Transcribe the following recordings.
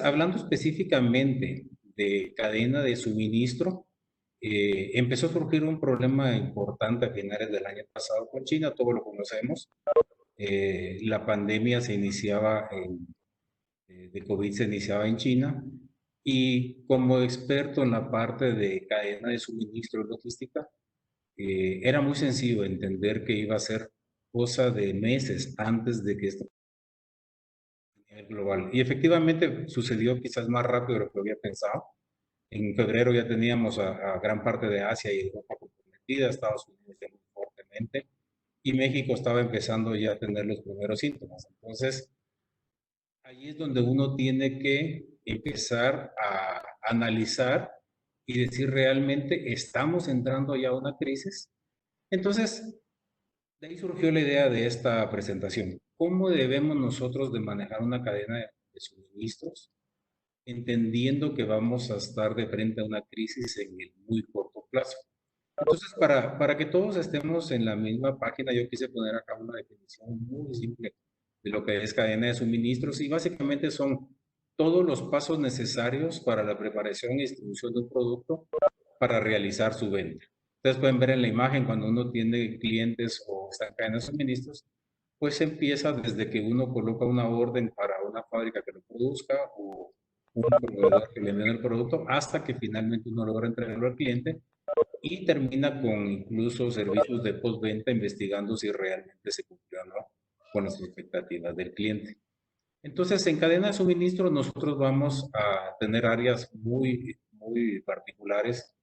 hablando específicamente de cadena de suministro, empezó a surgir un problema importante a finales del año pasado con China, todos lo conocemos. La pandemia de COVID se iniciaba en China y como experto en la parte de cadena de suministro y logística, era muy sencillo entender que iba a ser cosa de meses antes de que esto a nivel global. Y efectivamente sucedió quizás más rápido de lo que había pensado. En febrero ya teníamos a gran parte de Asia y Europa comprometida, Estados Unidos ya muy fuertemente, y México estaba empezando ya a tener los primeros síntomas. Entonces, ahí es donde uno tiene que empezar a analizar y decir realmente estamos entrando ya a una crisis. Entonces, de ahí surgió la idea de esta presentación. ¿Cómo debemos nosotros de manejar una cadena de suministros, entendiendo que vamos a estar de frente a una crisis en el muy corto plazo? Entonces, para que todos estemos en la misma página, yo quise poner acá una definición muy simple de lo que es cadena de suministros y básicamente son todos los pasos necesarios para la preparación y distribución de un producto para realizar su venta. Ustedes pueden ver en la imagen cuando uno tiene clientes o está en cadena de suministros, pues empieza desde que uno coloca una orden para una fábrica que lo produzca o un proveedor que le vende el producto hasta que finalmente uno logra entregarlo al cliente y termina con incluso servicios de postventa investigando si realmente se cumplió o no con las expectativas del cliente. Entonces, en cadena de suministro nosotros vamos a tener áreas muy particulares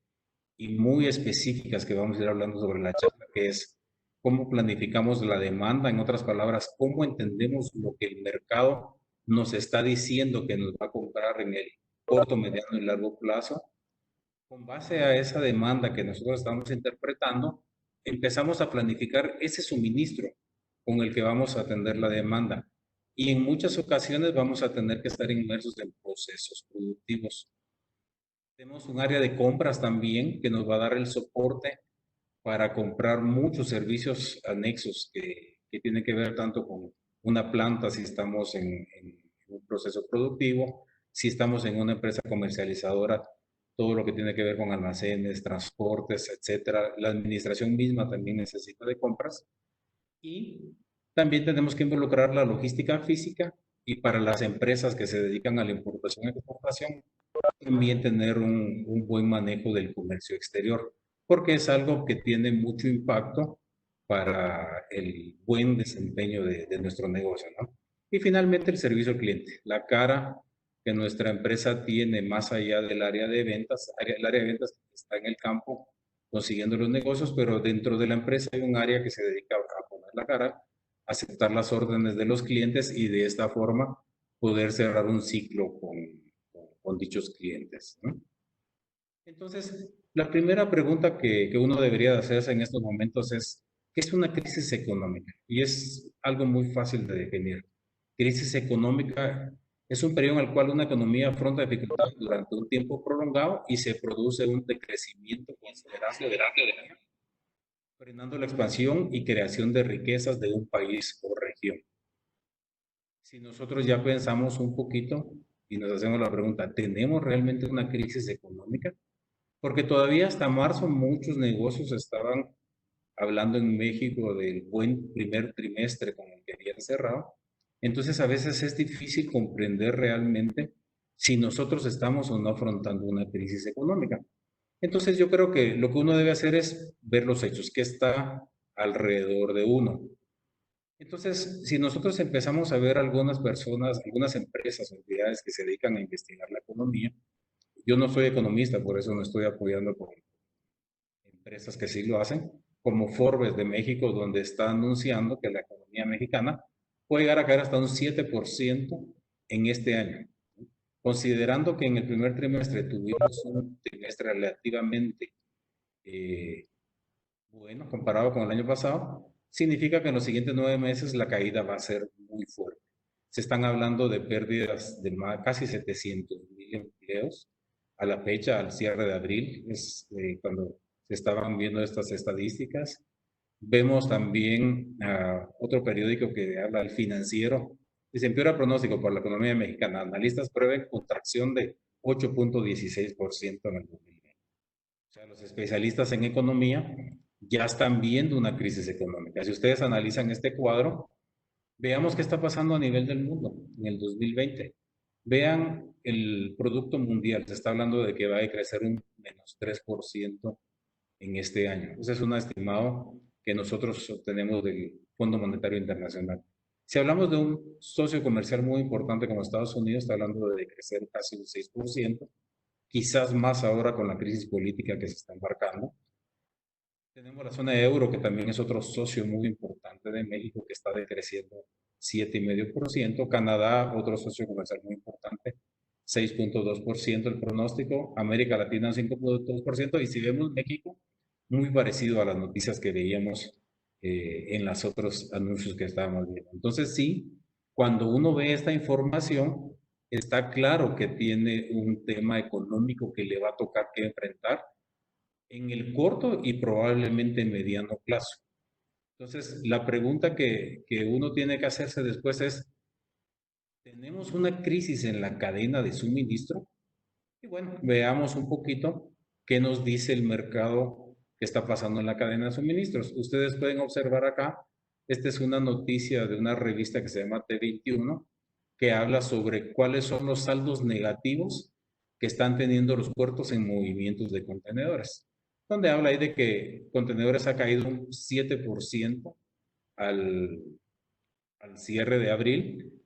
y muy específicas que vamos a ir hablando sobre la charla, que es cómo planificamos la demanda, en otras palabras, cómo entendemos lo que el mercado nos está diciendo que nos va a comprar en el corto, mediano y largo plazo. Con base a esa demanda que nosotros estamos interpretando, empezamos a planificar ese suministro con el que vamos a atender la demanda. Y en muchas ocasiones vamos a tener que estar inmersos en procesos productivos. Tenemos un área de compras también que nos va a dar el soporte para comprar muchos servicios anexos que tienen que ver tanto con una planta, si estamos en un proceso productivo, si estamos en una empresa comercializadora, todo lo que tiene que ver con almacenes, transportes, etcétera. La administración misma también necesita de compras y también tenemos que involucrar la logística física y para las empresas que se dedican a la importación y exportación, también tener un buen manejo del comercio exterior, porque es algo que tiene mucho impacto para el buen desempeño de nuestro negocio, ¿no? Y finalmente el servicio al cliente, la cara que nuestra empresa tiene más allá del área de ventas. El área de ventas está en el campo consiguiendo los negocios, pero dentro de la empresa hay un área que se dedica a poner la cara, aceptar las órdenes de los clientes y de esta forma poder cerrar un ciclo con dichos clientes, ¿no? Entonces, la primera pregunta que uno debería de hacerse en estos momentos es, ¿qué es una crisis económica? Y es algo muy fácil de definir. Crisis económica es un periodo en el cual una economía afronta dificultades durante un tiempo prolongado y se produce un decrecimiento considerable de la economía, frenando la expansión y creación de riquezas de un país o región. Si nosotros ya pensamos un poquito y nos hacemos la pregunta, ¿tenemos realmente una crisis económica? Porque todavía hasta marzo muchos negocios estaban hablando en México del buen primer trimestre con el que habían cerrado. Entonces a veces es difícil comprender realmente si nosotros estamos o no afrontando una crisis económica. Entonces yo creo que lo que uno debe hacer es ver los hechos, qué está alrededor de uno. Entonces, si nosotros empezamos a ver algunas personas, algunas empresas o entidades que se dedican a investigar la economía, yo no soy economista, por eso no estoy apoyando con empresas que sí lo hacen, como Forbes de México, donde está anunciando que la economía mexicana puede llegar a caer hasta un 7% en este año. Considerando que en el primer trimestre tuvimos un trimestre relativamente bueno comparado con el año pasado, significa que en los siguientes 9 meses la caída va a ser muy fuerte. Se están hablando de pérdidas de casi 700,000 empleos a la fecha, al cierre de abril, es cuando se estaban viendo estas estadísticas. Vemos también otro periódico que habla del Financiero, Dice, empeora pronóstico para la economía mexicana. Analistas prevén contracción de 8.16% en el 2020. O sea, los especialistas en economía ya están viendo una crisis económica. Si ustedes analizan este cuadro, veamos qué está pasando a nivel del mundo en el 2020. Vean el Producto Mundial, se está hablando de que va a crecer un -3% en este año. Ese es un estimado que nosotros obtenemos del Fondo Monetario Internacional. Si hablamos de un socio comercial muy importante como Estados Unidos, está hablando de crecer casi un 6%, quizás más ahora con la crisis política que se está embarcando. Tenemos la zona de euro, que también es otro socio muy importante de México, que está decreciendo 7,5%. Canadá, otro socio comercial muy importante, 6,2% el pronóstico. América Latina, 5,2%. Y si vemos México, muy parecido a las noticias que veíamos en los otros anuncios que estábamos viendo. Entonces, sí, cuando uno ve esta información, está claro que tiene un tema económico que le va a tocar que enfrentar en el corto y probablemente mediano plazo. Entonces, la pregunta que uno tiene que hacerse después es, ¿tenemos una crisis en la cadena de suministro? Y bueno, veamos un poquito qué nos dice el mercado que está pasando en la cadena de suministros. Ustedes pueden observar acá, esta es una noticia de una revista que se llama T21, que habla sobre cuáles son los saldos negativos que están teniendo los puertos en movimientos de contenedores, donde habla ahí de que contenedores ha caído un 7% al, al cierre de abril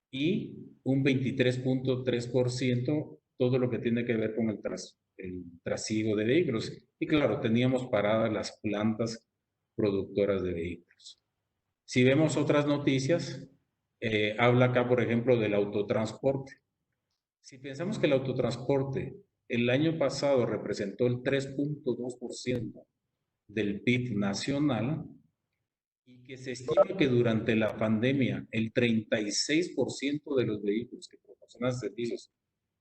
y un 23,3% todo lo que tiene que ver con el trasiego de vehículos. Y claro, teníamos paradas las plantas productoras de vehículos. Si vemos otras noticias, habla acá, por ejemplo, del autotransporte. Si pensamos que el autotransporte el año pasado representó el 3,2% del PIB nacional, y que se estima que durante la pandemia el 36% de los vehículos que proporcionan servicios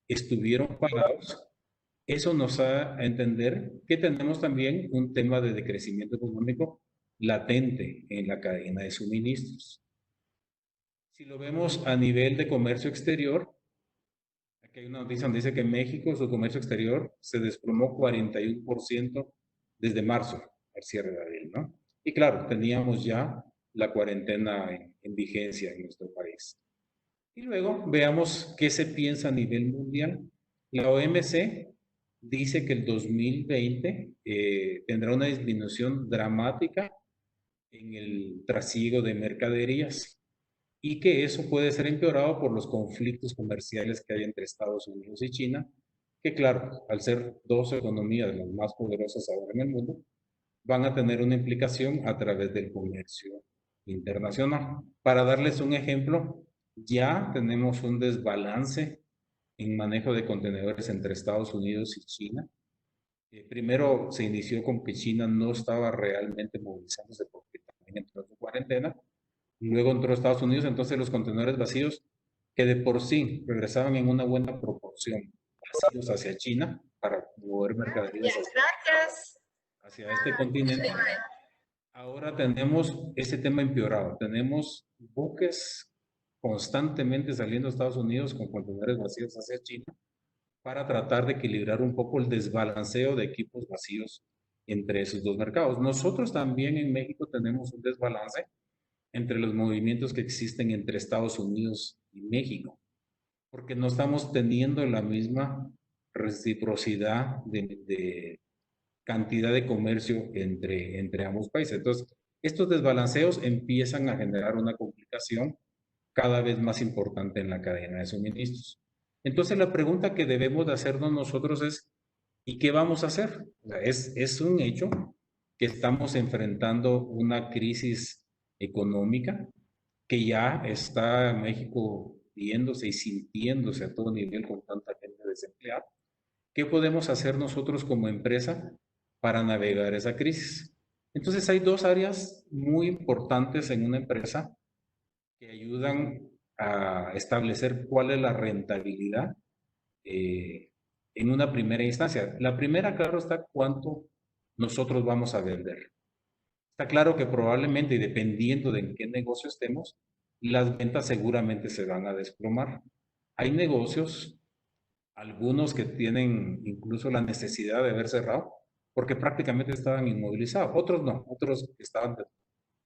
estuvieron pagados, eso nos da a entender que tenemos también un tema de decrecimiento económico latente en la cadena de suministros. Si lo vemos a nivel de comercio exterior, aquí hay una noticia donde dice que México, su comercio exterior, se desplomó 41% desde marzo al cierre de abril, ¿no? Y claro, teníamos ya la cuarentena en vigencia en nuestro país. Y luego veamos qué se piensa a nivel mundial. La OMC dice que el 2020 tendrá una disminución dramática en el trasiego de mercaderías y que eso puede ser empeorado por los conflictos comerciales que hay entre Estados Unidos y China, que claro, al ser dos economías de las más poderosas ahora en el mundo, van a tener una implicación a través del comercio internacional. Para darles un ejemplo, ya tenemos un desbalance en manejo de contenedores entre Estados Unidos y China. Primero se inició con que China no estaba realmente movilizándose porque también entró en su cuarentena. Luego entró Estados Unidos, entonces los contenedores vacíos, que de por sí regresaban en una buena proporción, vacíos hacia China para mover mercaderías hacia este continente. Ahora tenemos ese tema empeorado. Tenemos buques constantemente saliendo de Estados Unidos con contenedores vacíos hacia China para tratar de equilibrar un poco el desbalanceo de equipos vacíos entre esos dos mercados. Nosotros también en México tenemos un desbalance entre los movimientos que existen entre Estados Unidos y México, porque no estamos teniendo la misma reciprocidad de cantidad de comercio entre ambos países. Entonces, estos desbalanceos empiezan a generar una complicación cada vez más importante en la cadena de suministros. Entonces, la pregunta que debemos de hacernos nosotros es, ¿y qué vamos a hacer? O sea, es un hecho que estamos enfrentando una crisis económica que ya está México viéndose y sintiéndose a todo nivel con tanta gente desempleada. ¿Qué podemos hacer nosotros como empresa para navegar esa crisis? Entonces hay dos áreas muy importantes en una empresa que ayudan a establecer cuál es la rentabilidad eh, en una primera instancia. La primera, claro, está cuánto nosotros vamos a vender. Está claro que probablemente, y dependiendo de en qué negocio estemos, las ventas seguramente se van a desplomar. Hay negocios, algunos que tienen incluso la necesidad de haber cerrado, porque prácticamente estaban inmovilizados. Otros no, otros que estaban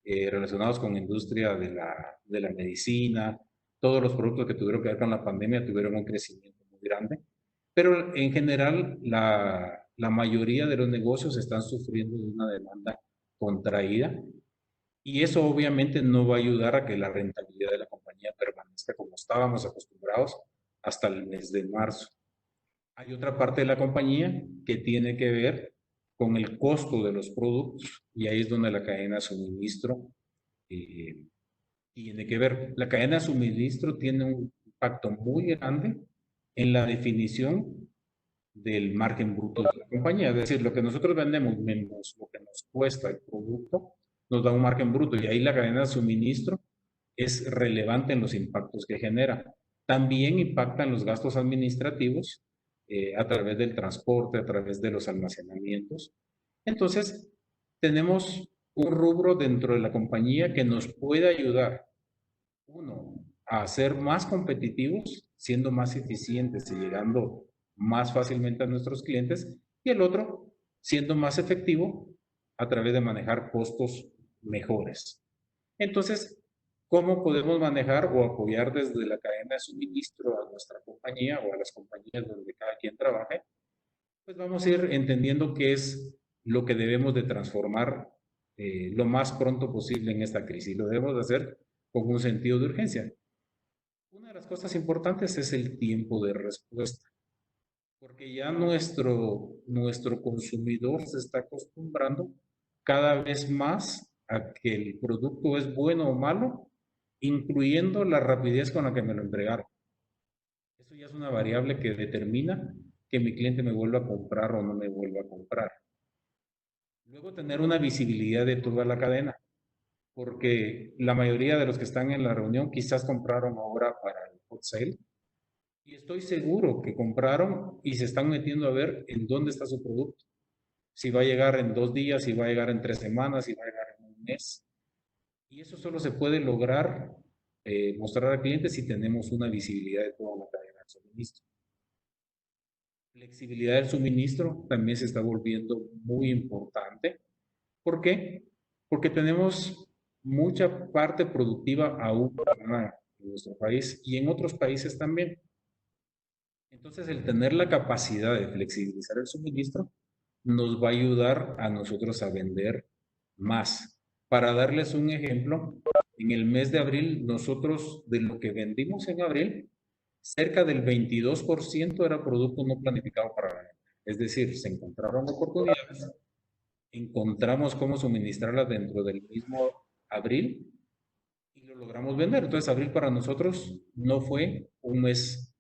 relacionados con la industria de la medicina, todos los productos que tuvieron que ver con la pandemia tuvieron un crecimiento muy grande, pero en general la mayoría de los negocios están sufriendo de una demanda contraída y eso obviamente no va a ayudar a que la rentabilidad de la compañía permanezca como estábamos acostumbrados hasta el mes de marzo. Hay otra parte de la compañía que tiene que ver con el costo de los productos y ahí es donde la cadena de suministro eh, tiene que ver. La cadena de suministro tiene un impacto muy grande en la definición del margen bruto de la compañía. Es decir, lo que nosotros vendemos menos lo que nos cuesta el producto, nos da un margen bruto y ahí la cadena de suministro es relevante en los impactos que genera. También impactan los gastos administrativos a través del transporte, a través de los almacenamientos. Entonces, tenemos un rubro dentro de la compañía que nos puede ayudar, uno, a ser más competitivos, siendo más eficientes y llegando más fácilmente a nuestros clientes, y el otro, siendo más efectivo a través de manejar costos mejores. Entonces, ¿cómo podemos manejar o apoyar desde la cadena de suministro a nuestra compañía o a las compañías donde cada quien trabaje? Pues vamos a ir entendiendo qué es lo que debemos de transformar lo más pronto posible en esta crisis. Lo debemos de hacer con un sentido de urgencia. Una de las cosas importantes es el tiempo de respuesta, porque ya nuestro consumidor se está acostumbrando cada vez más a que el producto es bueno o malo, incluyendo la rapidez con la que me lo entregaron. Eso ya es una variable que determina que mi cliente me vuelva a comprar o no me vuelva a comprar. Luego tener una visibilidad de toda la cadena, porque la mayoría de los que están en la reunión quizás compraron ahora para el hot sale y estoy seguro que compraron y se están metiendo a ver en dónde está su producto. Si va a llegar en 2 días, si va a llegar en 3 semanas, si va a llegar en un mes. Y eso solo se puede lograr mostrar al cliente si tenemos una visibilidad de toda la cadena de suministro. Flexibilidad del suministro también se está volviendo muy importante. ¿Por qué? Porque tenemos mucha parte productiva aún en nuestro país y en otros países también. Entonces, el tener la capacidad de flexibilizar el suministro nos va a ayudar a nosotros a vender más. Para darles un ejemplo, en el mes de abril, nosotros de lo que vendimos en abril, cerca del 22% era producto no planificado para la venta. Es decir, se encontraron oportunidades, encontramos cómo suministrarlas dentro del mismo abril y lo logramos vender. Entonces, abril para nosotros no fue un mes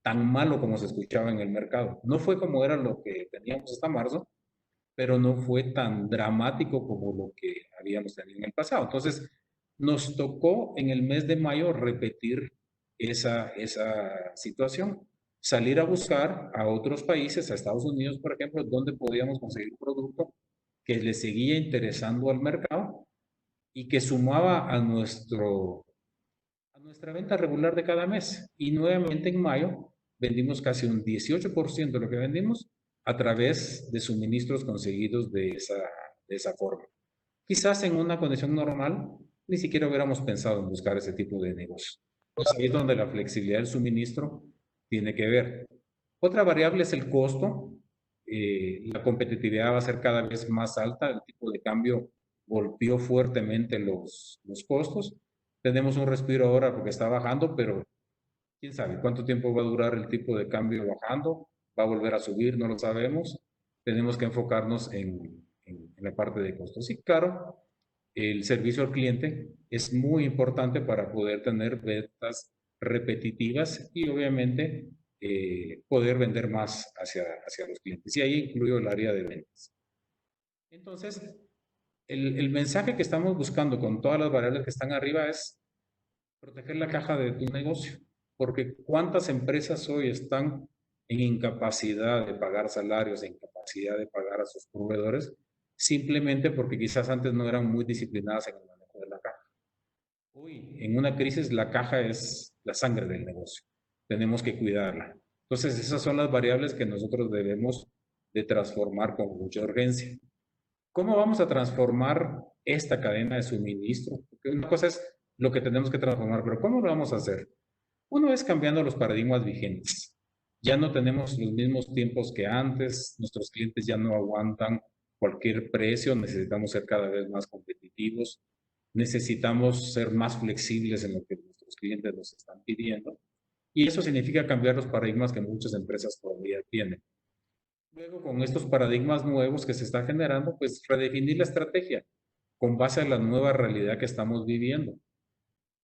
tan malo como se escuchaba en el mercado. No fue como era lo que teníamos hasta marzo, pero no fue tan dramático como lo que habíamos tenido en el pasado. Entonces, nos tocó en el mes de mayo repetir esa situación, salir a buscar a otros países, a Estados Unidos, por ejemplo, donde podíamos conseguir un producto que le seguía interesando al mercado y que sumaba a nuestra venta regular de cada mes. Y nuevamente en mayo vendimos casi un 18% de lo que vendimos a través de suministros conseguidos de esa forma. Quizás en una condición normal ni siquiera hubiéramos pensado en buscar ese tipo de negocio. Pues ahí es donde la flexibilidad del suministro tiene que ver. Otra variable es el costo. La competitividad va a ser cada vez más alta. El tipo de cambio golpeó fuertemente los costos. Tenemos un respiro ahora porque está bajando, pero quién sabe cuánto tiempo va a durar el tipo de cambio bajando. Va a volver a subir, no lo sabemos. Tenemos que enfocarnos en la parte de costos. Sí, claro, el servicio al cliente es muy importante para poder tener ventas repetitivas y obviamente poder vender más hacia los clientes. Y ahí incluyo el área de ventas. Entonces, el mensaje que estamos buscando con todas las variables que están arriba es proteger la caja de tu negocio, porque cuántas empresas hoy están en incapacidad de pagar salarios, en incapacidad de pagar a sus proveedores, simplemente porque quizás antes no eran muy disciplinadas en el manejo de la caja. Hoy, en una crisis, la caja es la sangre del negocio. Tenemos que cuidarla. Entonces, esas son las variables que nosotros debemos de transformar con mucha urgencia. ¿Cómo vamos a transformar esta cadena de suministro? Porque una cosa es lo que tenemos que transformar, pero ¿cómo lo vamos a hacer? Uno es cambiando los paradigmas vigentes. Ya no tenemos los mismos tiempos que antes, nuestros clientes ya no aguantan cualquier precio, necesitamos ser cada vez más competitivos, necesitamos ser más flexibles en lo que nuestros clientes nos están pidiendo. Y eso significa cambiar los paradigmas que muchas empresas todavía tienen. Luego, con estos paradigmas nuevos que se están generando, pues redefinir la estrategia con base a la nueva realidad que estamos viviendo.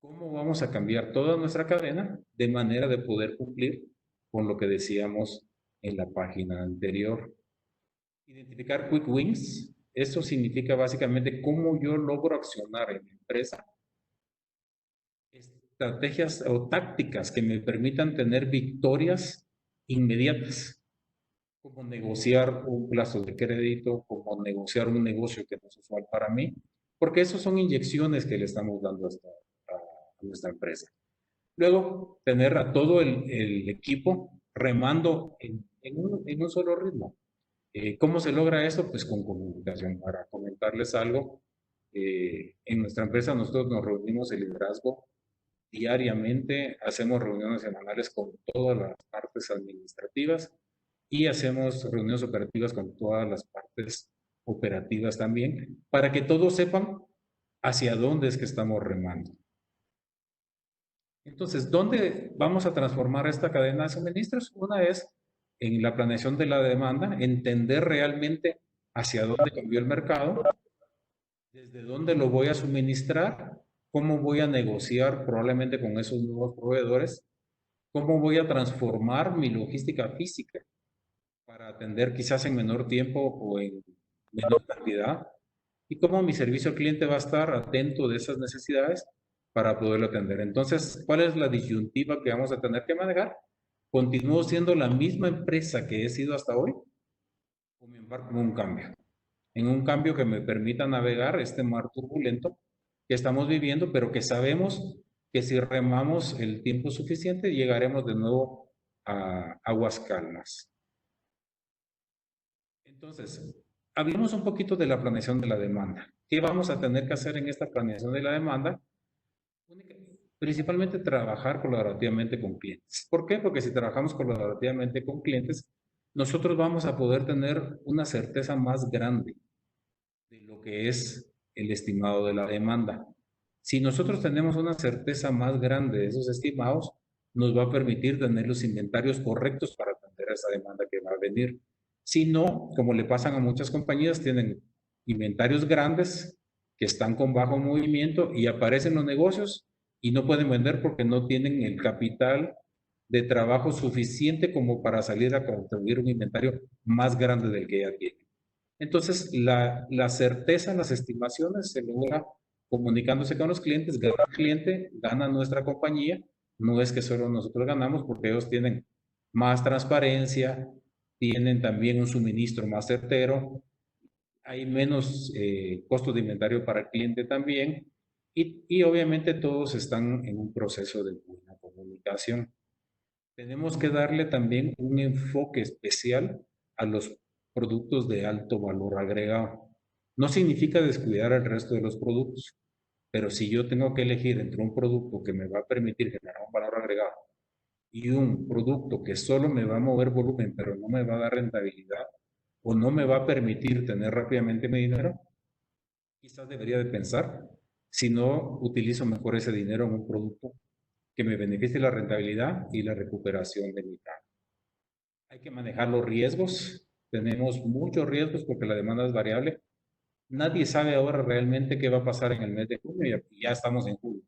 ¿Cómo vamos a cambiar toda nuestra cadena de manera de poder cumplir con lo que decíamos en la página anterior? Identificar quick wins. Eso significa básicamente cómo yo logro accionar en mi empresa estrategias o tácticas que me permitan tener victorias inmediatas, como negociar un plazo de crédito, como negociar un negocio que no es usual para mí, porque eso son inyecciones que le estamos dando a nuestra empresa. Luego, tener a todo el equipo remando en un solo ritmo. ¿Cómo se logra eso? Pues con comunicación. Para comentarles algo, en nuestra empresa nosotros nos reunimos el liderazgo diariamente, hacemos reuniones semanales con todas las partes administrativas y hacemos reuniones operativas con todas las partes operativas también, para que todos sepan hacia dónde es que estamos remando. Entonces, ¿dónde vamos a transformar esta cadena de suministros? Una es en la planeación de la demanda, entender realmente hacia dónde cambió el mercado, desde dónde lo voy a suministrar, cómo voy a negociar probablemente con esos nuevos proveedores, cómo voy a transformar mi logística física para atender quizás en menor tiempo o en menor cantidad, y cómo mi servicio al cliente va a estar atento de esas necesidades para poderlo atender. Entonces, ¿cuál es la disyuntiva que vamos a tener que manejar? ¿Continúo siendo la misma empresa que he sido hasta hoy o me embarco en un cambio? En un cambio que me permita navegar este mar turbulento que estamos viviendo, pero que sabemos que si remamos el tiempo suficiente llegaremos de nuevo a aguas calmas. Entonces, hablemos un poquito de la planeación de la demanda. ¿Qué vamos a tener que hacer en esta planeación de la demanda? Principalmente trabajar colaborativamente con clientes. ¿Por qué? Porque si trabajamos colaborativamente con clientes, nosotros vamos a poder tener una certeza más grande de lo que es el estimado de la demanda. Si nosotros tenemos una certeza más grande de esos estimados, nos va a permitir tener los inventarios correctos para atender a esa demanda que va a venir. Si no, como le pasan a muchas compañías, tienen inventarios grandes que están con bajo movimiento y aparecen los negocios y no pueden vender porque no tienen el capital de trabajo suficiente como para salir a construir un inventario más grande del que ya tienen. Entonces, la certeza en las estimaciones se logra comunicándose con los clientes, gana el cliente, gana nuestra compañía, no es que solo nosotros ganamos porque ellos tienen más transparencia, tienen también un suministro más certero, hay menos costos de inventario para el cliente también y obviamente todos están en un proceso de buena comunicación. Tenemos que darle también un enfoque especial a los productos de alto valor agregado. No significa descuidar el resto de los productos, pero si yo tengo que elegir entre un producto que me va a permitir generar un valor agregado y un producto que solo me va a mover volumen, pero no me va a dar rentabilidad o no me va a permitir tener rápidamente mi dinero, quizás debería de pensar si no utilizo mejor ese dinero en un producto que me beneficie la rentabilidad y la recuperación de mi capital. Hay que manejar los riesgos. Tenemos muchos riesgos porque la demanda es variable. Nadie sabe ahora realmente qué va a pasar en el mes de junio y ya estamos en julio.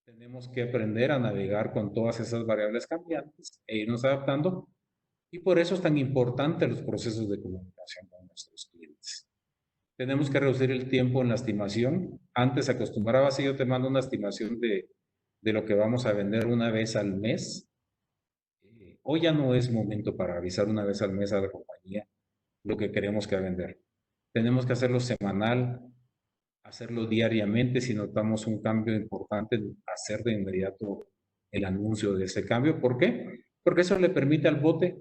Tenemos que aprender a navegar con todas esas variables cambiantes e irnos adaptando. Y por eso es tan importante los procesos de comunicación con nuestros clientes. Tenemos que reducir el tiempo en la estimación. Antes acostumbraba, si yo te mando una estimación de lo que vamos a vender una vez al mes, hoy ya no es momento para avisar una vez al mes a la compañía lo que queremos que va a vender. Tenemos que hacerlo semanal, hacerlo diariamente. Si notamos un cambio importante, hacer de inmediato el anuncio de ese cambio. ¿Por qué? Porque eso le permite al bote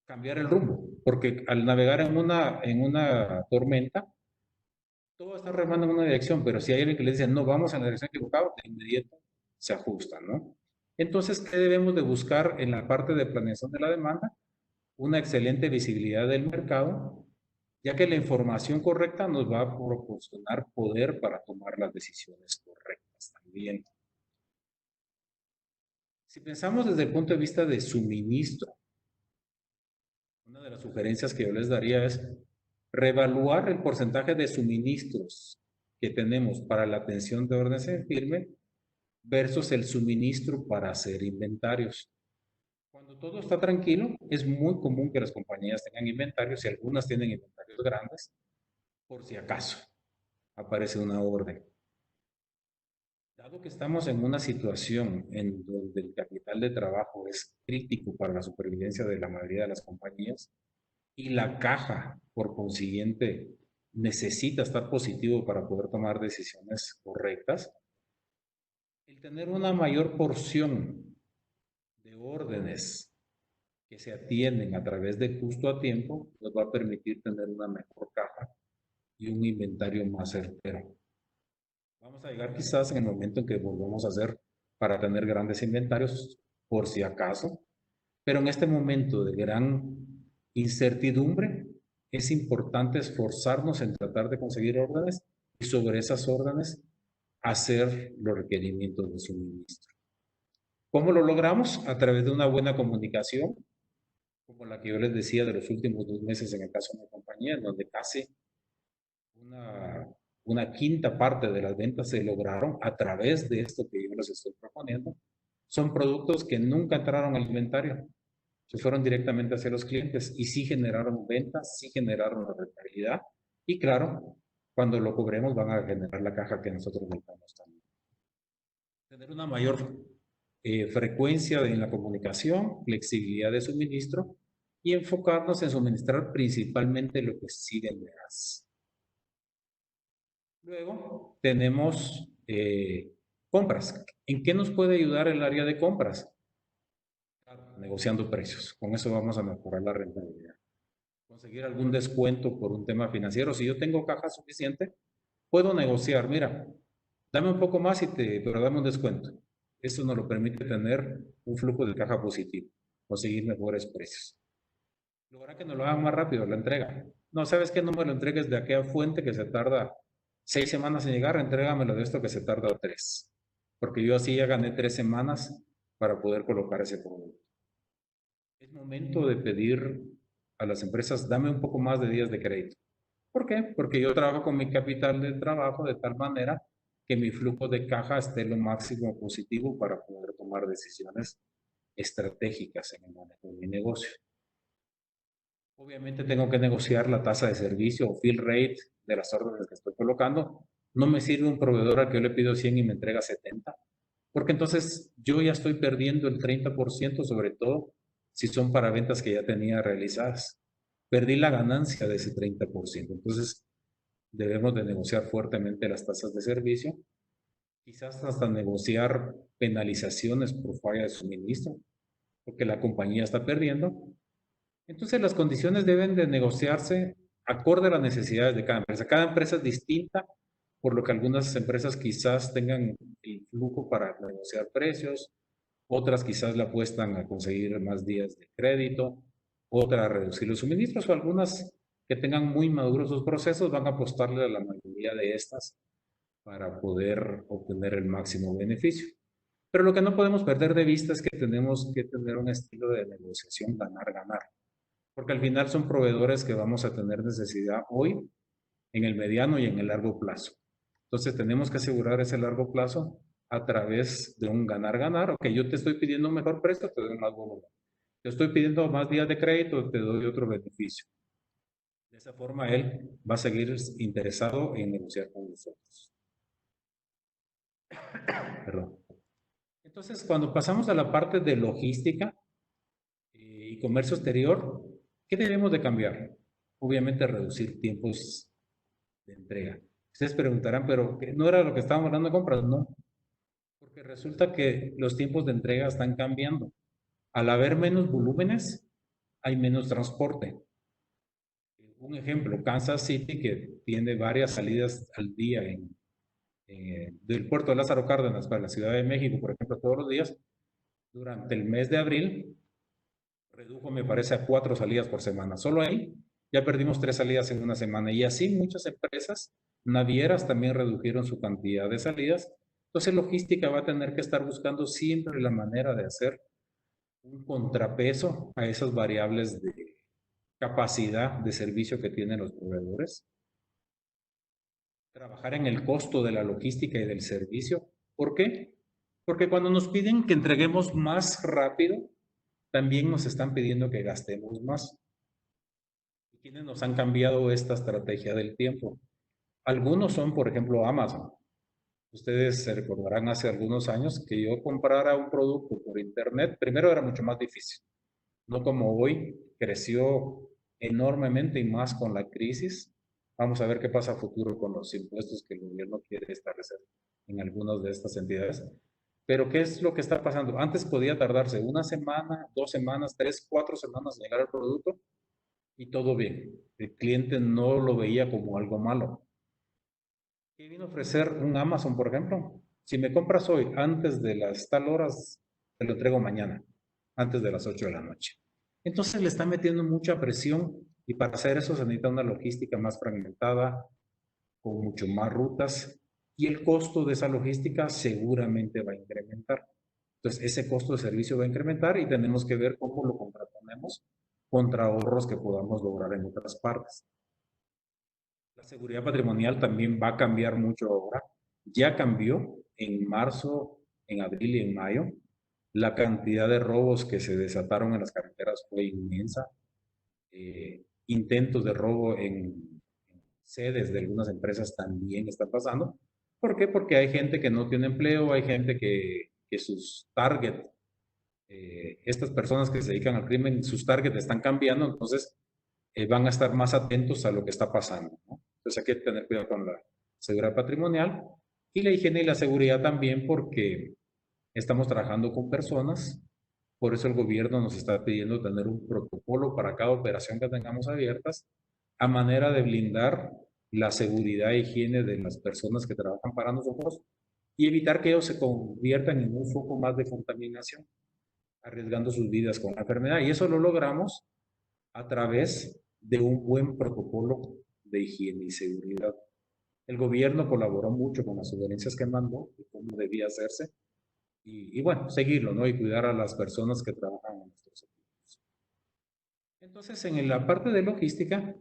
cambiar el rumbo. Porque al navegar en una tormenta, todo está remando en una dirección, pero si hay alguien que le dice, no, vamos en la dirección equivocada, de inmediato se ajusta, ¿no? Entonces, ¿qué debemos de buscar en la parte de planeación de la demanda? Una excelente visibilidad del mercado, ya que la información correcta nos va a proporcionar poder para tomar las decisiones correctas también. Si pensamos desde el punto de vista de suministro, una de las sugerencias que yo les daría es reevaluar el porcentaje de suministros que tenemos para la atención de órdenes en firme versus el suministro para hacer inventarios. Cuando todo está tranquilo, es muy común que las compañías tengan inventarios y algunas tienen inventarios grandes, por si acaso aparece una orden. Dado que estamos en una situación en donde el capital de trabajo es crítico para la supervivencia de la mayoría de las compañías y la caja, por consiguiente, necesita estar positivo para poder tomar decisiones correctas, el tener una mayor porción de órdenes que se atienden a través de justo a tiempo nos va a permitir tener una mejor caja y un inventario más certero. Vamos a llegar quizás en el momento en que volvamos a hacer para tener grandes inventarios, por si acaso, pero en este momento de gran incertidumbre es importante esforzarnos en tratar de conseguir órdenes y sobre esas órdenes hacer los requerimientos de suministro. ¿Cómo lo logramos? A través de una buena comunicación, como la que yo les decía de los últimos 2 meses en el caso de mi compañía, en donde casi una quinta parte de las ventas se lograron a través de esto que yo les estoy proponiendo. Son productos que nunca entraron al inventario, se fueron directamente hacia los clientes y sí generaron ventas, sí generaron la rentabilidad y claro, cuando lo cobremos van a generar la caja que nosotros necesitamos también. Tener una mayor frecuencia en la comunicación, flexibilidad de suministro y enfocarnos en suministrar principalmente lo que sí de veras. Luego tenemos compras. ¿En qué nos puede ayudar el área de compras? Claro, negociando precios. Con eso vamos a mejorar la rentabilidad. Conseguir algún descuento por un tema financiero. Si yo tengo caja suficiente, puedo negociar. Mira, dame un poco más pero dame un descuento. Eso nos lo permite tener un flujo de caja positivo, conseguir mejores precios. Lograr que nos lo hagan más rápido la entrega. No, ¿sabes qué? No me lo entregues de aquella fuente que se tarda 6 semanas en llegar, entrégamelo de esto que se tarda 3. Porque yo así ya gané 3 semanas para poder colocar ese producto. Es momento de pedir a las empresas, dame un poco más de días de crédito. ¿Por qué? Porque yo trabajo con mi capital de trabajo de tal manera que mi flujo de caja esté lo máximo positivo para poder tomar decisiones estratégicas en el manejo de mi negocio. Obviamente tengo que negociar la tasa de servicio o fill rate de las órdenes que estoy colocando. No me sirve un proveedor al que yo le pido 100 y me entrega 70, porque entonces yo ya estoy perdiendo el 30%, sobre todo si son para ventas que ya tenía realizadas. Perdí la ganancia de ese 30%. Entonces debemos de negociar fuertemente las tasas de servicio, quizás hasta negociar penalizaciones por falla de suministro, porque la compañía está perdiendo. Entonces las condiciones deben de negociarse acorde a las necesidades de cada empresa. Cada empresa es distinta, por lo que algunas empresas quizás tengan el flujo para negociar precios, otras quizás le apuestan a conseguir más días de crédito, otras a reducir los suministros o algunas que tengan muy maduros sus procesos van a apostarle a la mayoría de estas para poder obtener el máximo beneficio. Pero lo que no podemos perder de vista es que tenemos que tener un estilo de negociación ganar-ganar, porque al final son proveedores que vamos a tener necesidad hoy, en el mediano y en el largo plazo. Entonces tenemos que asegurar ese largo plazo a través de un ganar-ganar. Ok, yo te estoy pidiendo un mejor precio, te doy más volumen. Te estoy pidiendo más días de crédito, te doy otro beneficio. De esa forma, él va a seguir interesado en negociar con nosotros. Perdón. Entonces, cuando pasamos a la parte de logística y comercio exterior, ¿qué debemos de cambiar? Obviamente reducir tiempos de entrega. Ustedes preguntarán, pero ¿qué no era lo que estábamos hablando de compras? No, porque resulta que los tiempos de entrega están cambiando. Al haber menos volúmenes, hay menos transporte. Un ejemplo, Kansas City, que tiene varias salidas al día del puerto de Lázaro Cárdenas para la Ciudad de México, por ejemplo, todos los días, durante el mes de abril, redujo, me parece, a 4 salidas por semana. Solo ahí ya perdimos 3 salidas en una semana. Y así muchas empresas navieras también redujeron su cantidad de salidas. Entonces, logística va a tener que estar buscando siempre la manera de hacer un contrapeso a esas variables de capacidad de servicio que tienen los proveedores, trabajar en el costo de la logística y del servicio. ¿Por qué? Porque cuando nos piden que entreguemos más rápido, también nos están pidiendo que gastemos más. ¿Y quiénes nos han cambiado esta estrategia del tiempo? Algunos son, por ejemplo, Amazon. Ustedes se recordarán hace algunos años que yo comprara un producto por internet, primero era mucho más difícil, no como hoy, creció enormemente y más con la crisis. Vamos a ver qué pasa a futuro con los impuestos que el gobierno quiere establecer en algunas de estas entidades. Pero ¿qué es lo que está pasando? Antes podía tardarse una semana, 2 semanas, 3, 4 semanas en llegar el producto y todo bien. El cliente no lo veía como algo malo. ¿Qué vino a ofrecer un Amazon, por ejemplo? Si me compras hoy antes de las tal horas, te lo entrego mañana, antes de las 8 de la noche. Entonces le está metiendo mucha presión y para hacer eso se necesita una logística más fragmentada, con mucho más rutas y el costo de esa logística seguramente va a incrementar. Entonces ese costo de servicio va a incrementar y tenemos que ver cómo lo contraponemos contra ahorros que podamos lograr en otras partes. La seguridad patrimonial también va a cambiar mucho ahora. Ya cambió en marzo, en abril y en mayo. La cantidad de robos que se desataron en las carreteras fue inmensa. Intentos de robo en sedes de algunas empresas también están pasando. ¿Por qué? Porque hay gente que no tiene empleo, hay gente que sus target, estas personas que se dedican al crimen, sus targets están cambiando, entonces van a estar más atentos a lo que está pasando, ¿no? Entonces hay que tener cuidado con la seguridad patrimonial y la higiene y la seguridad también porque estamos trabajando con personas, por eso el gobierno nos está pidiendo tener un protocolo para cada operación que tengamos abiertas a manera de blindar la seguridad e higiene de las personas que trabajan para nosotros y evitar que ellos se conviertan en un foco más de contaminación, arriesgando sus vidas con la enfermedad. Y eso lo logramos a través de un buen protocolo de higiene y seguridad. El gobierno colaboró mucho con las sugerencias que mandó de cómo debía hacerse y bueno, seguirlo, ¿no? Y cuidar a las personas que trabajan en nuestros equipos. Entonces, en la parte de logística,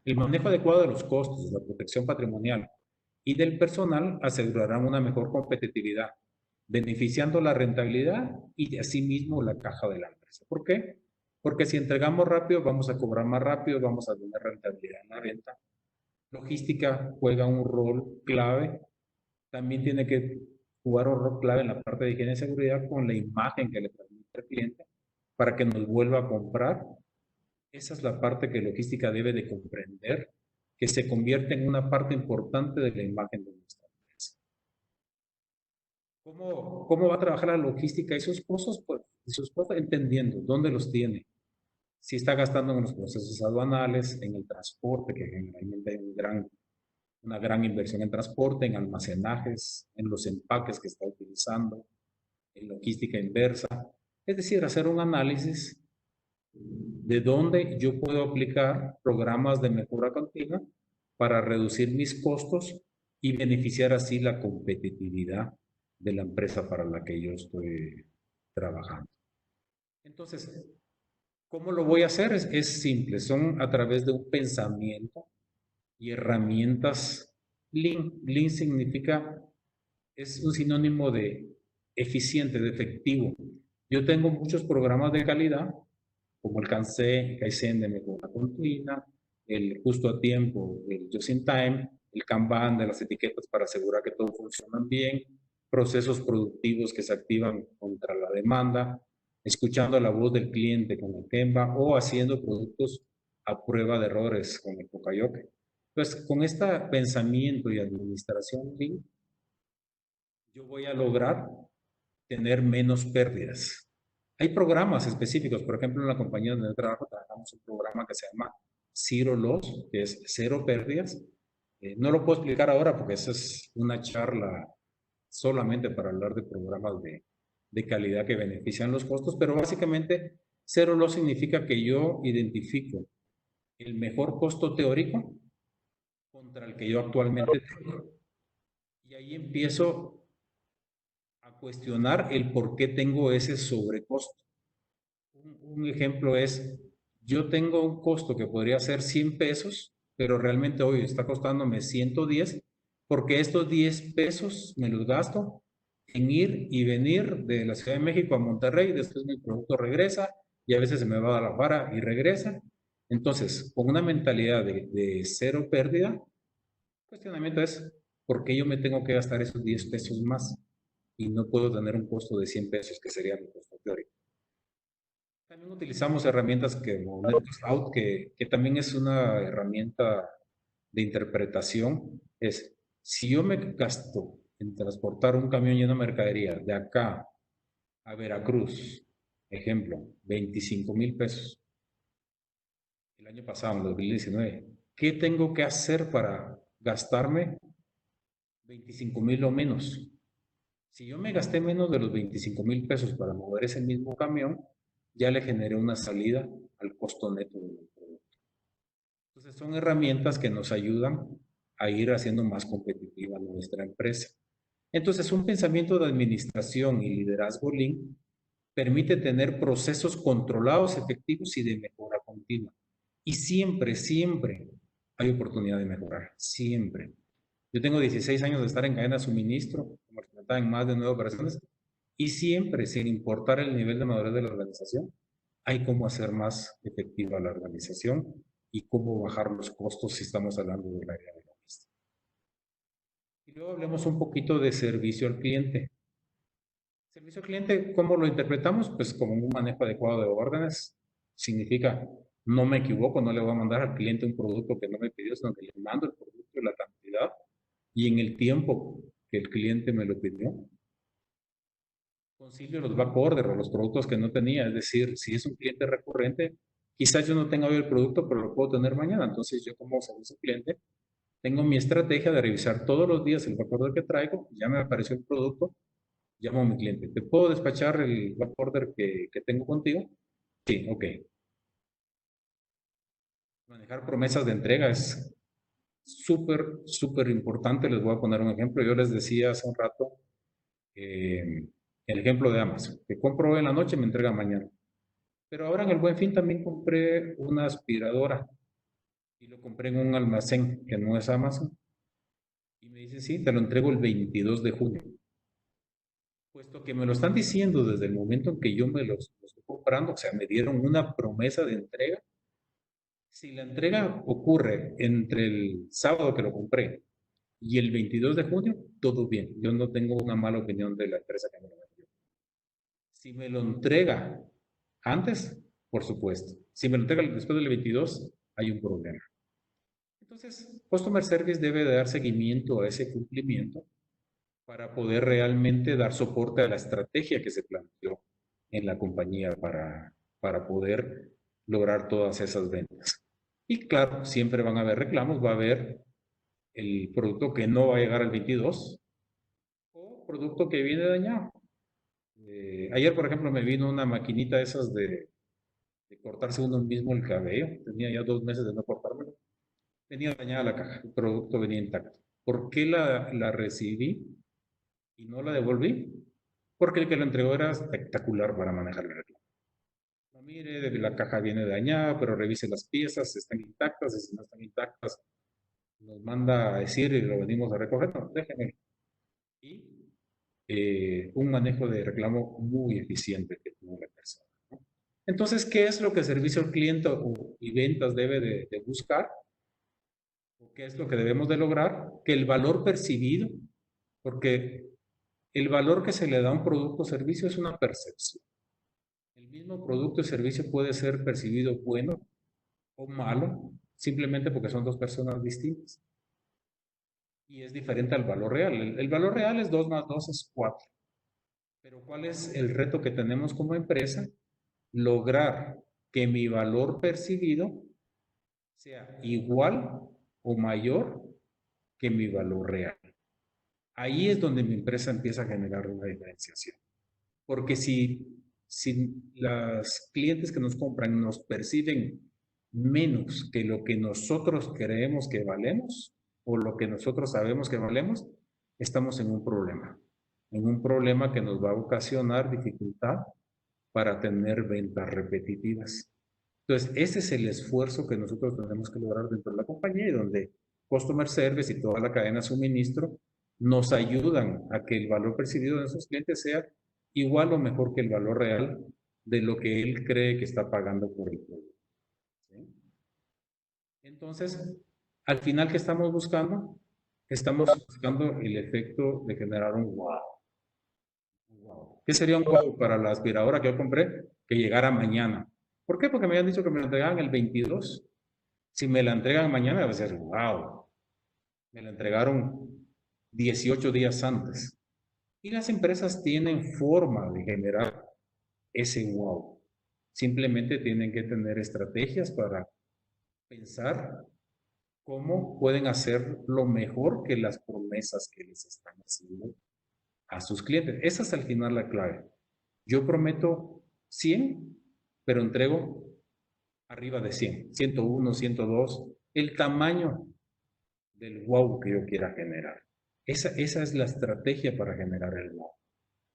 el manejo adecuado de los costos, la protección patrimonial y del personal asegurarán una mejor competitividad, beneficiando la rentabilidad y de asimismo la caja de la empresa. ¿Por qué? Porque si entregamos rápido, vamos a cobrar más rápido, vamos a tener rentabilidad en la venta. Logística juega un rol clave. También tiene que jugar un rol clave en la parte de higiene y seguridad con la imagen que le transmite al cliente para que nos vuelva a comprar. Esa es la parte que logística debe de comprender, que se convierte en una parte importante de la imagen de nuestra empresa. ¿Cómo va a trabajar la logística y sus costos? Pues, y sus costos entendiendo dónde los tiene. Si está gastando en los procesos aduanales, en el transporte, que generalmente hay una gran inversión en transporte, en almacenajes, en los empaques que está utilizando, en logística inversa. Es decir, hacer un análisis de dónde yo puedo aplicar programas de mejora continua para reducir mis costos y beneficiar así la competitividad de la empresa para la que yo estoy trabajando. Entonces, ¿cómo lo voy a hacer? Es simple, son a través de un pensamiento y herramientas Lean. Lean significa, es un sinónimo de eficiente, de efectivo. Yo tengo muchos programas de calidad como el Kaizen de mejora continua, el justo a tiempo, el just in time, el Kanban de las etiquetas para asegurar que todo funciona bien, procesos productivos que se activan contra la demanda, escuchando la voz del cliente con el Gemba o haciendo productos a prueba de errores con el Pocayoke. Pues con este pensamiento y administración Lean, yo voy a lograr tener menos pérdidas. Hay programas específicos, por ejemplo, en la compañía donde yo trabajo, trabajamos un programa que se llama Zero Loss, que es cero pérdidas. No lo puedo explicar ahora porque esa es una charla solamente para hablar de programas de calidad que benefician los costos, pero básicamente Zero Loss significa que yo identifico el mejor costo teórico contra el que yo actualmente tengo. Y ahí empiezo a cuestionar el por qué tengo ese sobrecosto. Un ejemplo es, yo tengo un costo que podría ser 100 pesos, pero realmente hoy está costándome 110, porque estos 10 pesos me los gasto en ir y venir de la Ciudad de México a Monterrey, después mi producto regresa y a veces se me va a la vara y regresa. Entonces, con una mentalidad de cero pérdida, el cuestionamiento es, ¿por qué yo me tengo que gastar esos 10 pesos más y no puedo tener un costo de 100 pesos, que sería mi costo teórico? También utilizamos herramientas como NetCost que también es una herramienta de interpretación. Es, si yo me gasto en transportar un camión lleno de mercadería de acá a Veracruz, ejemplo, 25,000 pesos el año pasado, en 2019, ¿qué tengo que hacer para gastarme 25,000 o menos? Si yo me gasté menos de los 25,000 pesos para mover ese mismo camión, ya le generé una salida al costo neto del producto. Entonces son herramientas que nos ayudan a ir haciendo más competitiva nuestra empresa. Entonces un pensamiento de administración y liderazgo Lean permite tener procesos controlados, efectivos y de mejora continua. Y siempre, siempre hay oportunidad de mejorar, siempre. Yo tengo 16 años de estar en cadena de suministro, como representaba en más de 9 operaciones, y siempre, sin importar el nivel de madurez de la organización, hay cómo hacer más efectiva la organización y cómo bajar los costos si estamos hablando del área de logística. Y luego hablemos un poquito de servicio al cliente. Servicio al cliente, ¿cómo lo interpretamos? Pues como un manejo adecuado de órdenes. Significa, no me equivoco, no le voy a mandar al cliente un producto que no me pidió, sino que le mando el producto y la cantidad y en el tiempo que el cliente me lo pidió. Concilio los back order o los productos que no tenía. Es decir, si es un cliente recurrente, quizás yo no tenga hoy el producto, pero lo puedo tener mañana. Entonces yo como servicio al cliente tengo mi estrategia de revisar todos los días el back order que traigo. Ya me apareció el producto, llamo a mi cliente. ¿Te puedo despachar el back order que tengo contigo? Sí, ok. Manejar promesas de entrega es súper, súper importante. Les voy a poner un ejemplo. Yo les decía hace un rato el ejemplo de Amazon, que compro hoy en la noche y me entrega mañana. Pero ahora en el Buen Fin también compré una aspiradora y lo compré en un almacén que no es Amazon. Y me dice, sí, te lo entrego el 22 de junio. Puesto que me lo están diciendo desde el momento en que yo lo estoy comprando, o sea, me dieron una promesa de entrega. Si la entrega ocurre entre el sábado que lo compré y el 22 de junio, todo bien. Yo no tengo una mala opinión de la empresa que me lo vendió. Si me lo entrega antes, por supuesto. Si me lo entrega después del 22, hay un problema. Entonces, Customer Service debe de dar seguimiento a ese cumplimiento para poder realmente dar soporte a la estrategia que se planteó en la compañía para poder lograr todas esas ventas. Y claro, siempre van a haber reclamos, va a haber el producto que no va a llegar al 22 o producto que viene dañado. Ayer, por ejemplo, me vino una maquinita de esas de cortarse uno mismo el cabello. Tenía ya 2 meses de no cortármelo. Venía dañada la caja, el producto venía intacto. ¿Por qué la recibí y no la devolví? Porque el que lo entregó era espectacular para manejar el reclamo. No, mire, la caja viene dañada, pero revise las piezas, están intactas, y si no están intactas, nos manda a decir y lo venimos a recoger. No, déjenme. Y un manejo de reclamo muy eficiente que tuvo la persona, ¿no? Entonces, ¿qué es lo que servicio al cliente y ventas debe de buscar? ¿O qué es lo que debemos de lograr? Que el valor percibido, porque el valor que se le da a un producto o servicio es una percepción. El mismo producto o servicio puede ser percibido bueno o malo simplemente porque son dos personas distintas. Y es diferente al valor real. El valor real es 2 más 2 es 4. Pero ¿cuál es el reto que tenemos como empresa? Lograr que mi valor percibido sea igual o mayor que mi valor real. Ahí es donde mi empresa empieza a generar una diferenciación. Porque si los clientes que nos compran nos perciben menos que lo que nosotros creemos que valemos o lo que nosotros sabemos que valemos, estamos en un problema que nos va a ocasionar dificultad para tener ventas repetitivas. Entonces, ese es el esfuerzo que nosotros tenemos que lograr dentro de la compañía y donde Customer Service y toda la cadena de suministro nos ayudan a que el valor percibido de esos clientes sea igual o mejor que el valor real de lo que él cree que está pagando por el producto. ¿Sí? Entonces, al final, ¿qué estamos buscando? Estamos buscando el efecto de generar un wow. ¿Qué sería un wow para la aspiradora que yo compré? Que llegara mañana. ¿Por qué? Porque me habían dicho que me la entregaban el 22. Si me la entregan mañana, va a ser wow. Me la entregaron 18 días antes. Y las empresas tienen forma de generar ese wow. Simplemente tienen que tener estrategias para pensar cómo pueden hacer lo mejor que las promesas que les están haciendo a sus clientes. Esa es al final la clave. Yo prometo 100, pero entrego arriba de 100, 101, 102, el tamaño del wow que yo quiera generar. Esa es la estrategia para generar el wow.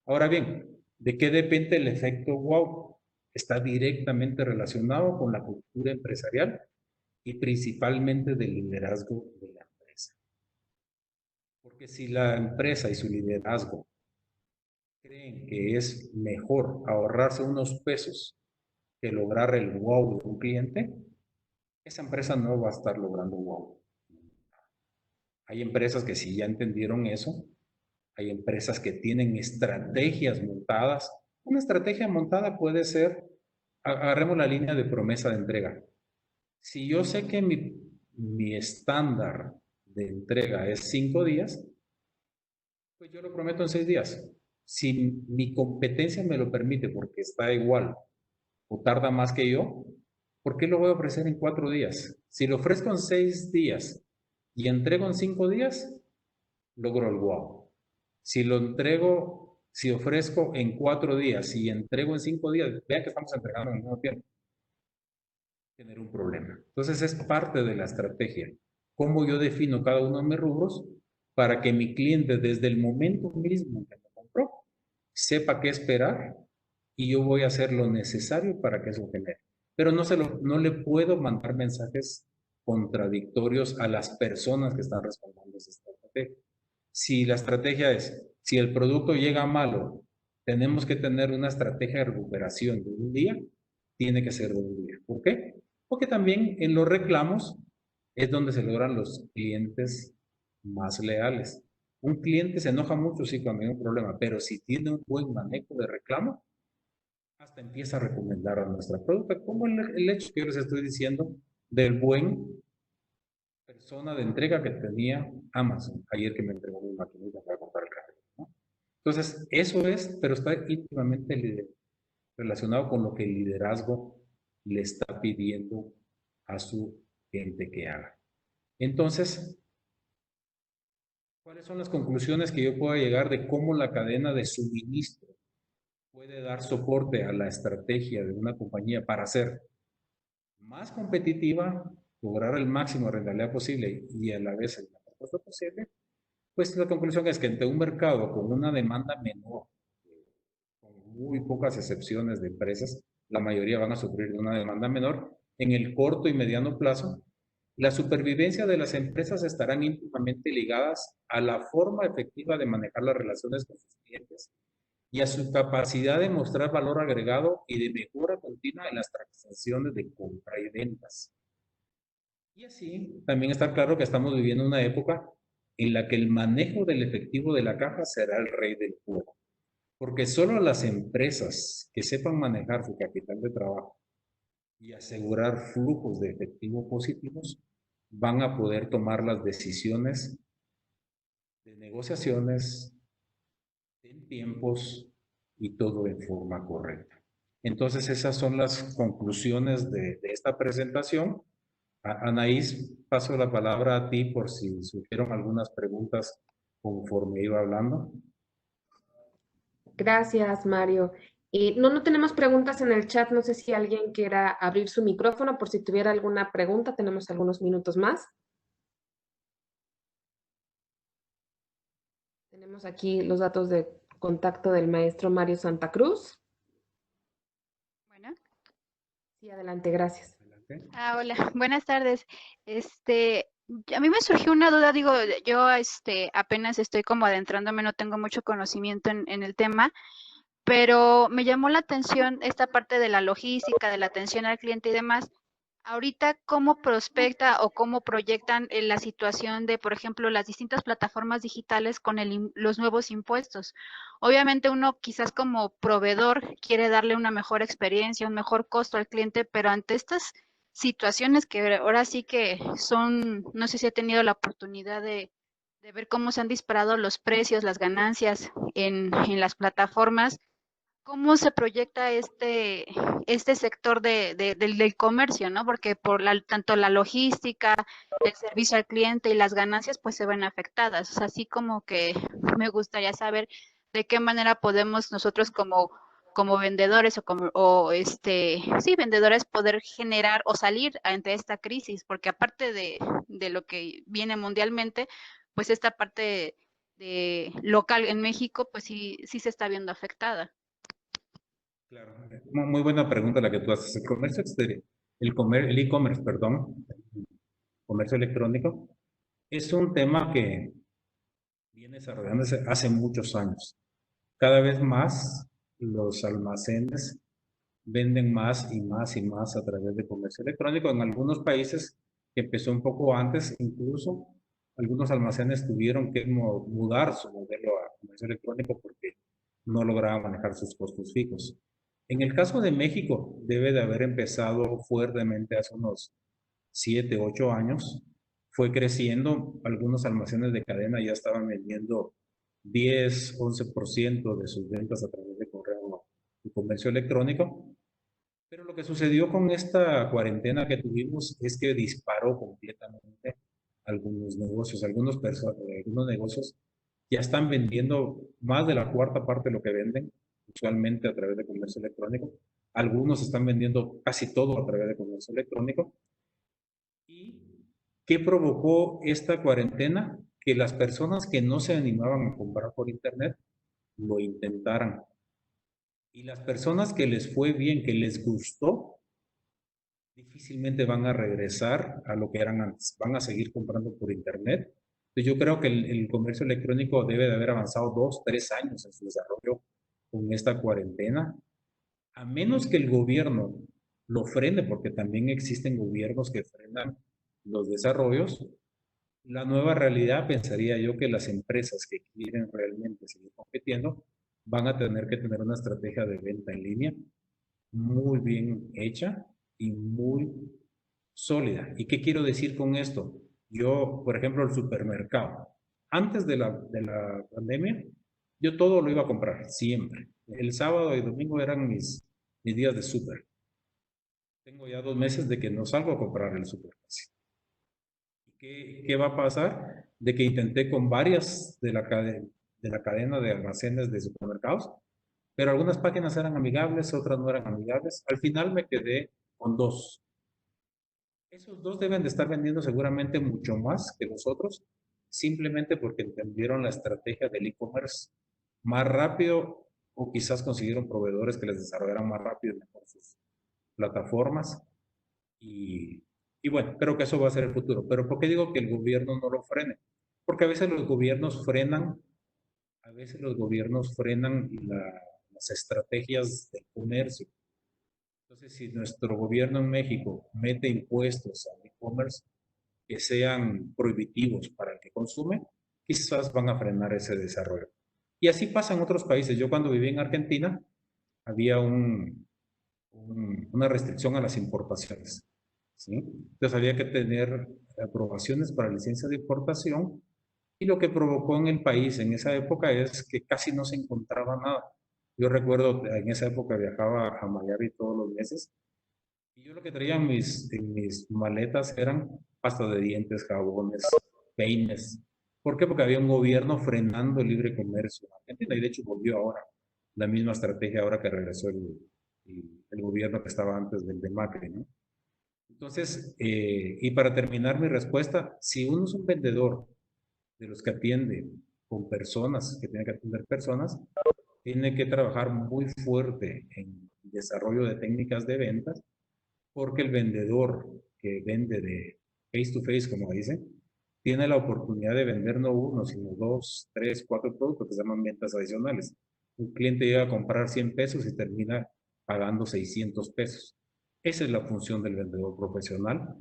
Ahora bien, ¿de qué depende el efecto wow? Está directamente relacionado con la cultura empresarial y principalmente del liderazgo de la empresa. Porque si la empresa y su liderazgo creen que es mejor ahorrarse unos pesos que lograr el wow de un cliente, esa empresa no va a estar logrando wow. Hay empresas que sí ya entendieron eso, hay empresas que tienen estrategias montadas. Una estrategia montada puede ser, agarremos la línea de promesa de entrega. Si yo sé que mi estándar de entrega es 5 días, pues yo lo prometo en 6 días. Si mi competencia me lo permite porque está igual o tarda más que yo, ¿por qué lo voy a ofrecer en 4 días? Si lo ofrezco en 6 días y entrego en 5 días, logro el wow. Si lo entrego, si ofrezco en 4 días y entrego en 5 días, vean que estamos entregando en el mismo tiempo, tener un problema. Entonces es parte de la estrategia. Cómo yo defino cada uno de mis rubros para que mi cliente desde el momento mismo que me compró sepa qué esperar y yo voy a hacer lo necesario para que eso genere. Pero no le puedo mandar mensajes contradictorios a las personas que están respondiendo a esa estrategia. Si la estrategia es, si el producto llega malo, tenemos que tener una estrategia de recuperación de un día, tiene que ser de un día. ¿Por qué? Porque también en los reclamos es donde se logran los clientes más leales. Un cliente se enoja mucho, sí, cuando hay un problema, pero si tiene un buen manejo de reclamo, hasta empieza a recomendar a nuestra producto, como el hecho que yo les estoy diciendo del buen persona de entrega que tenía Amazon ayer que me entregó mi maquinita para comprar el café, ¿no? Entonces, eso es, pero está íntimamente relacionado con lo que el liderazgo le está pidiendo a su gente que haga. Entonces, ¿cuáles son las conclusiones que yo puedo llegar de cómo la cadena de suministro puede dar soporte a la estrategia de una compañía para ser más competitiva, lograr el máximo de rentabilidad posible y a la vez el mejor costo posible? Pues la conclusión es que entre un mercado con una demanda menor, con muy pocas excepciones de empresas, la mayoría van a sufrir de una demanda menor, en el corto y mediano plazo, la supervivencia de las empresas estarán íntimamente ligadas a la forma efectiva de manejar las relaciones con sus clientes y a su capacidad de mostrar valor agregado y de mejora continua en las transacciones de compra y ventas. Y así, también está claro que estamos viviendo una época en la que el manejo del efectivo de la caja será el rey del juego, porque solo las empresas que sepan manejar su capital de trabajo y asegurar flujos de efectivo positivos, van a poder tomar las decisiones de negociaciones en tiempos y todo en forma correcta. Entonces, esas son las conclusiones de esta presentación. Anaís, paso la palabra a ti por si surgieron algunas preguntas conforme iba hablando. Gracias, Mario. No tenemos preguntas en el chat. No sé si alguien quiera abrir su micrófono por si tuviera alguna pregunta. Tenemos algunos minutos más. Tenemos aquí los datos de contacto del maestro Mario Santa Cruz. Bueno. Sí, adelante, gracias. Adelante. Hola, buenas tardes. A mí me surgió una duda, digo, yo apenas estoy como adentrándome, no tengo mucho conocimiento en el tema, pero me llamó la atención esta parte de la logística, de la atención al cliente y demás. Ahorita, ¿cómo prospecta o cómo proyectan la situación de, por ejemplo, las distintas plataformas digitales con los nuevos impuestos? Obviamente uno quizás como proveedor quiere darle una mejor experiencia, un mejor costo al cliente, pero ante estas situaciones que ahora sí que son, no sé si he tenido la oportunidad de ver cómo se han disparado los precios, las ganancias en las plataformas. ¿Cómo se proyecta este sector del comercio, ¿no? Porque por tanto la logística, el servicio al cliente y las ganancias, pues se ven afectadas. O sea, así como que me gustaría saber de qué manera podemos nosotros como vendedores sí, vendedores poder generar o salir ante esta crisis, porque aparte de lo que viene mundialmente, pues esta parte de local en México, pues sí se está viendo afectada. Claro, muy buena pregunta la que tú haces. El comercio exterior, el e-commerce, perdón, el comercio electrónico, es un tema que viene desarrollándose hace muchos años. Cada vez más los almacenes venden más y más y más a través de comercio electrónico. En algunos países que empezó un poco antes, incluso algunos almacenes tuvieron que mudar su modelo a comercio electrónico porque no lograban manejar sus costos fijos. En el caso de México, debe de haber empezado fuertemente hace unos 7, 8 años. Fue creciendo, algunos almacenes de cadena ya estaban vendiendo 10, 11% de sus ventas a través de correo y comercio electrónico. Pero lo que sucedió con esta cuarentena que tuvimos es que disparó completamente algunos negocios. Algunos negocios ya están vendiendo más de la cuarta parte de lo que venden usualmente a través de comercio electrónico. Algunos están vendiendo casi todo a través de comercio electrónico. ¿Y qué provocó esta cuarentena? Que las personas que no se animaban a comprar por internet lo intentaran. Y las personas que les fue bien, que les gustó, difícilmente van a regresar a lo que eran antes. Van a seguir comprando por internet. Entonces yo creo que el comercio electrónico debe de haber avanzado 2, 3 años en su desarrollo con esta cuarentena. A menos que el gobierno lo frene, porque también existen gobiernos que frenan los desarrollos, la nueva realidad, pensaría yo, que las empresas que quieren realmente seguir compitiendo van a tener que tener una estrategia de venta en línea muy bien hecha y muy sólida. ¿Y qué quiero decir con esto? Yo, por ejemplo, el supermercado. Antes de la pandemia, yo todo lo iba a comprar, siempre. El sábado y domingo eran mis días de súper. Tengo ya 2 meses de que no salgo a comprar el súper. ¿Qué va a pasar? De que intenté con varias de la cadena de almacenes de supermercados, pero algunas páginas eran amigables, otras no eran amigables. Al final me quedé con 2. Esos 2 deben de estar vendiendo seguramente mucho más que nosotros, simplemente porque entendieron la estrategia del e-commerce más rápido o quizás consiguieron proveedores que les desarrollaran más rápido y mejor sus plataformas. Y, y bueno, creo que eso va a ser el futuro. Pero ¿por qué digo que el gobierno no lo frene? Porque a veces los gobiernos frenan las estrategias del comercio. Entonces, si nuestro gobierno en México mete impuestos al e-commerce que sean prohibitivos para el que consume, quizás van a frenar ese desarrollo. Y así pasa en otros países. Yo cuando viví en Argentina, había un una restricción a las importaciones, ¿sí? Entonces había que tener aprobaciones para licencias de importación y lo que provocó en el país en esa época es que casi no se encontraba nada. Yo recuerdo en esa época viajaba a Miami todos los meses y yo lo que traía en mis maletas eran pasta de dientes, jabones, peines. ¿Por qué? Porque había un gobierno frenando el libre comercio en Argentina y de hecho volvió ahora la misma estrategia ahora que regresó el gobierno que estaba antes del de Macri, ¿no? Entonces, y para terminar mi respuesta, si uno es un vendedor de los que atiende con personas, que tiene que atender personas, tiene que trabajar muy fuerte en el desarrollo de técnicas de ventas, porque el vendedor que vende de face to face, como dicen, tiene la oportunidad de vender no uno, sino dos, tres, cuatro productos que se llaman ventas adicionales. Un cliente llega a comprar 100 pesos y termina pagando 600 pesos. Esa es la función del vendedor profesional.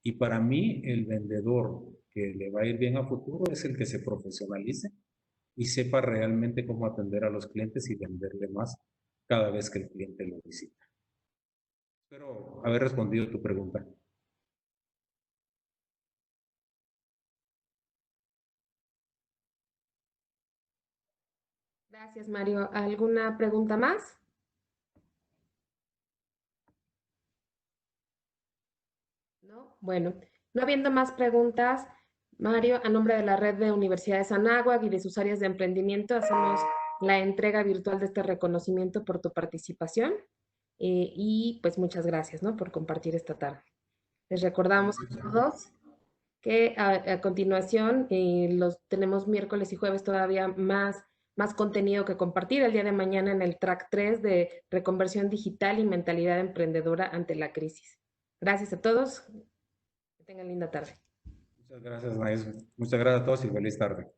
Y para mí, el vendedor que le va a ir bien a futuro es el que se profesionalice y sepa realmente cómo atender a los clientes y venderle más cada vez que el cliente lo visita. Espero haber respondido tu pregunta. Gracias, Mario. ¿Alguna pregunta más? ¿No? Bueno, no habiendo más preguntas, Mario, a nombre de la Red de Universidades Anáhuac y de sus áreas de emprendimiento, hacemos la entrega virtual de este reconocimiento por tu participación y pues muchas gracias, ¿no? Por compartir esta tarde. Les recordamos a todos que a continuación los tenemos miércoles y jueves todavía más contenido que compartir. El día de mañana en el track 3 de reconversión digital y mentalidad emprendedora ante la crisis. Gracias a todos. Que tengan linda tarde. Muchas gracias, maestro. Muchas gracias a todos y feliz tarde.